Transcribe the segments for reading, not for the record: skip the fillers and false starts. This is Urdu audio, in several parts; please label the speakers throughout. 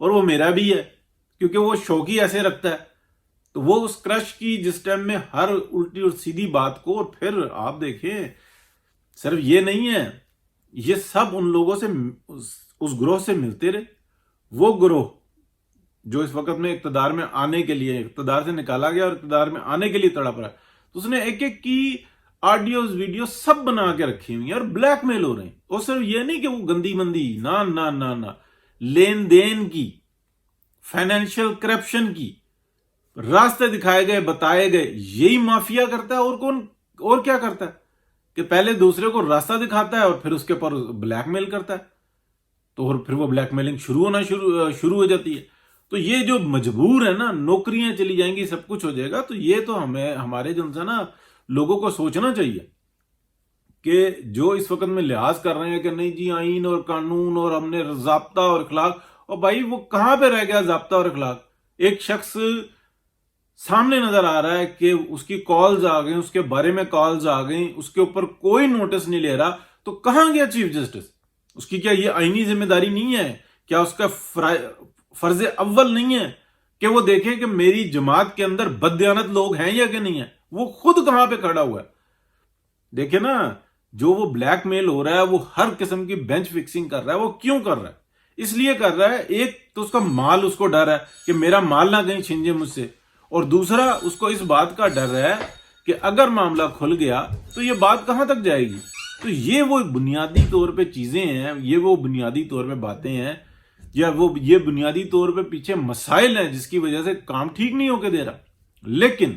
Speaker 1: اور وہ میرا بھی ہے کیونکہ وہ شوق ہی ایسے رکھتا ہے. تو وہ اس کرش کی جس ٹائم میں ہر الٹی اور سیدھی بات کو, اور پھر آپ دیکھیں صرف یہ نہیں ہے, یہ سب ان لوگوں سے اس گروہ سے ملتے رہے. وہ گروہ جو اس وقت میں اقتدار میں آنے کے لیے, اقتدار سے نکالا گیا اور اقتدار میں آنے کے لیے تڑپ رہا ہے, تو اس نے ایک ایک کی آڈیوز ویڈیو سب بنا کے رکھی ہوئی ہیں اور بلیک میل ہو رہے ہیں. اور صرف یہ نہیں کہ وہ گندی مندی, نہ نہ نہ نہ, لین دین کی, فائنینشیل کرپشن کی, راستے دکھائے گئے, بتائے گئے. یہی مافیا کرتا ہے. اور کون اور کیا کرتا ہے کہ پہلے دوسرے کو راستہ دکھاتا ہے اور پھر اس کے اوپر بلیک میل کرتا ہے, تو اور پھر وہ بلیک میلنگ شروع ہو جاتی ہے. تو یہ جو مجبور ہے نا, نوکریاں چلی جائیں گی, سب کچھ ہو جائے گا, تو یہ تو ہمارے جو سے نا لوگوں کو سوچنا چاہیے کہ جو اس وقت میں لحاظ کر رہے ہیں کہ نہیں جی آئین اور قانون اور ہم نے ضابطہ اور اخلاق, اور بھائی وہ کہاں پہ رہ گیا ضابطہ اور اخلاق؟ ایک شخص سامنے نظر آ رہا ہے کہ اس کی کالز آ گئیں, اس کے بارے میں کالز آ گئیں, اس کے اوپر کوئی نوٹس نہیں لے رہا, تو کہاں گیا چیف جسٹس؟ اس کی کیا یہ آئینی ذمہ داری نہیں ہے؟ کیا اس کا فرض اول نہیں ہے کہ وہ دیکھیں کہ میری جماعت کے اندر بددیانت لوگ ہیں یا کہ نہیں ہیں؟ وہ خود کہاں پہ کھڑا ہوا ہے؟ دیکھیں نا, جو وہ بلیک میل ہو رہا ہے, وہ ہر قسم کی بینچ فکسنگ کر رہا ہے. وہ کیوں کر رہا ہے؟ اس لیے کر رہا ہے, ایک تو اس کا مال, اس کو ڈر ہے کہ میرا مال نہ کہیں چھن جائے مجھ سے, اور دوسرا اس کو اس بات کا ڈر ہے کہ اگر معاملہ کھل گیا تو یہ بات کہاں تک جائے گی. تو یہ وہ بنیادی طور پہ چیزیں ہیں, یہ وہ بنیادی طور پہ باتیں ہیں, یا وہ یہ بنیادی طور پہ پیچھے مسائل ہیں جس کی وجہ سے کام ٹھیک نہیں ہو کے دے رہا. لیکن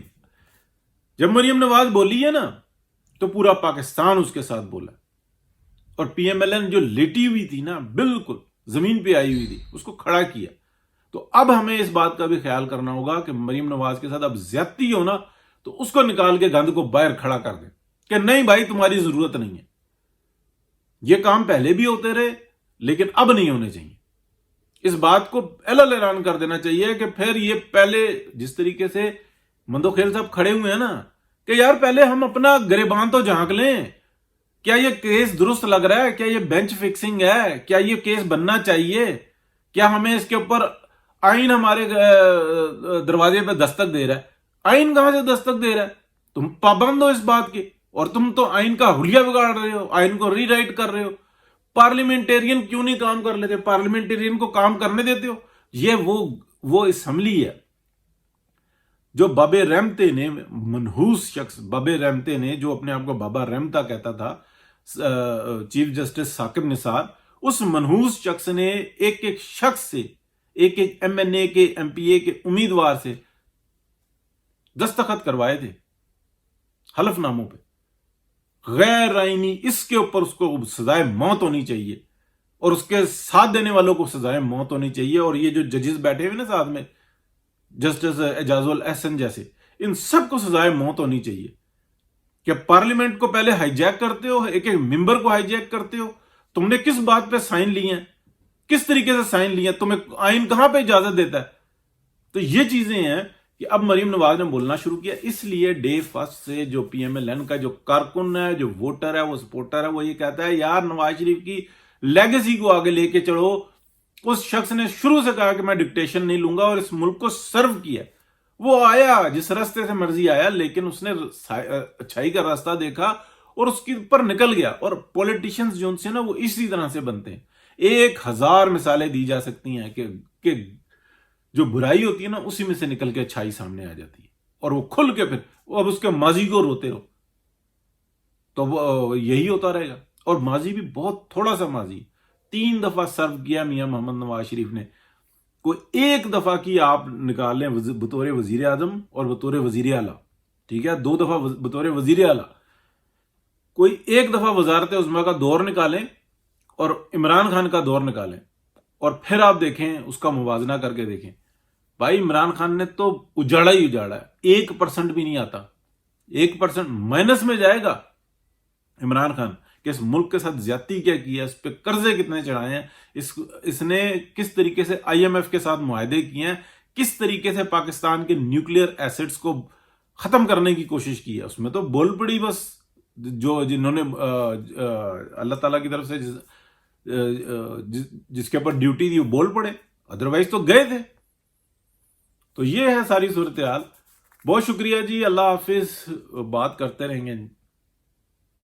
Speaker 1: جب مریم نواز بولی ہے نا, تو پورا پاکستان اس کے ساتھ بولا, اور پی ایم ایل این جو لیٹی ہوئی تھی نا, بالکل زمین پہ آئی ہوئی تھی, اس کو کھڑا کیا. تو اب ہمیں اس بات کا بھی خیال کرنا ہوگا کہ مریم نواز کے ساتھ اب زیادتی ہو نا, تو اس کو نکال کے گند کو باہر کھڑا کر دیں کہ نہیں بھائی تمہاری ضرورت نہیں ہے. یہ کام پہلے بھی ہوتے رہے لیکن اب نہیں ہونے چاہیے. اس بات کو اعلان کر دینا چاہیے کہ پھر یہ پہلے جس طریقے سے مندو خیل صاحب کھڑے ہوئے ہیں نا کہ یار پہلے ہم اپنا گریبان تو جھانک لیں, کیا یہ کیس درست لگ رہا ہے؟ کیا یہ بینچ فکسنگ ہے؟ کیا یہ کیس بننا چاہیے؟ کیا ہمیں اس کے اوپر آئین ہمارے دروازے پہ دستک دے رہا ہے؟ آئین کہاں سے دستک دے رہا ہے؟ تم پابند ہو اس بات کے, اور تم تو آئین کا حلیہ بگاڑ رہے ہو, آئین کو ری رائٹ کر رہے ہو. پارلیمنٹیرین کیوں نہیں کام کر لیتے؟ پارلیمنٹیرین کو کام کرنے دیتے ہو. یہ وہ اسمبلی ہے جو بابے رحمتے نے, منحوس شخص بابے رحمتے نے, جو اپنے آپ کو بابا رحمتا کہتا تھا, چیف جسٹس ثاقب نثار, اس منحوس شخص نے ایک ایک شخص سے, ایک ایک ایم این اے کے, ایم پی اے کے امیدوار سے دستخط کروائے تھے حلف ناموں پہ, غیر آئینی. اس کے اوپر اس کو سزائے موت ہونی چاہیے, اور اس کے ساتھ دینے والوں کو سزائے موت ہونی چاہیے. اور یہ جو ججز بیٹھے ہوئے نا ساتھ میں, جسٹس اعجاز الاحسن جیسے, ان سب کو سزائے موت ہونی چاہیے. کہ پارلیمنٹ کو پہلے ہائی جیک کرتے ہو, ایک ایک ممبر کو ہائی جیک کرتے ہو. تم نے کس بات پہ سائن لیے ہیں؟ کس طریقے سے سائن لیے ہیں؟ تمہیں آئین کہاں پہ اجازت دیتا ہے؟ تو یہ چیزیں ہیں کہ اب مریم نواز نے بولنا شروع کیا. اس لیے ڈے فرسٹ سے جو پی ایم ایل این کا جو کارکن ہے, جو ووٹر ہے, وہ سپورٹر ہے, وہ یہ کہتا ہے یار نواز شریف کی لیگیسی کو آگے لے کے چلو. اس شخص نے شروع سے کہا کہ میں ڈکٹیشن نہیں لوں گا, اور اس ملک کو سرو کیا. وہ آیا جس راستے سے مرضی آیا, لیکن اس نے اچھائی کا راستہ دیکھا اور اس کے اوپر نکل گیا. اور پولیٹیشنز جو ان سے نا, وہ اسی طرح سے بنتے ہیں. 1000 مثالیں دی جا سکتی ہیں کہ جو برائی ہوتی ہے نا, اسی میں سے نکل کے اچھائی سامنے آ جاتی ہے, اور وہ کھل کے پھر اب اس کے ماضی کو روتے رہو تو وہ یہی ہوتا رہے گا. اور ماضی بھی بہت تھوڑا سا ماضی, 3 دفعہ سرو کیا میاں محمد نواز شریف نے. کوئی ایک دفعہ کی آپ نکال لیں بطور وزیر اعظم اور بطور وزیر اعلیٰ, ٹھیک ہے, 2 دفعہ بطور وزیر اعلیٰ, کوئی ایک دفعہ وزارت عظمیٰ کا دور نکالیں اور عمران خان کا دور نکالیں, اور پھر آپ دیکھیں اس کا موازنہ کر کے دیکھیں. بھائی عمران خان نے تو اجاڑا ہی اجاڑا ہے, 1% بھی نہیں آتا. 1% مائنس میں جائے گا عمران خان کہ اس ملک کے ساتھ زیادتی کیا کی ہے, اس پہ قرضے کتنے چڑھائے ہیں, اس نے کس طریقے سے آئی ایم ایف کے ساتھ معاہدے کیے ہیں, کس طریقے سے پاکستان کے نیوکلیئر ایسٹس کو ختم کرنے کی کوشش کی ہے. اس میں تو بول پڑی بس, جو جنہوں نے اللہ تعالیٰ کی طرف سے جس کے اوپر ڈیوٹی دی وہ بول پڑے, ادروائز تو گئے تھے. تو یہ ہے ساری صورتحال. بہت شکریہ جی, اللہ حافظ. بات کرتے رہیں گے.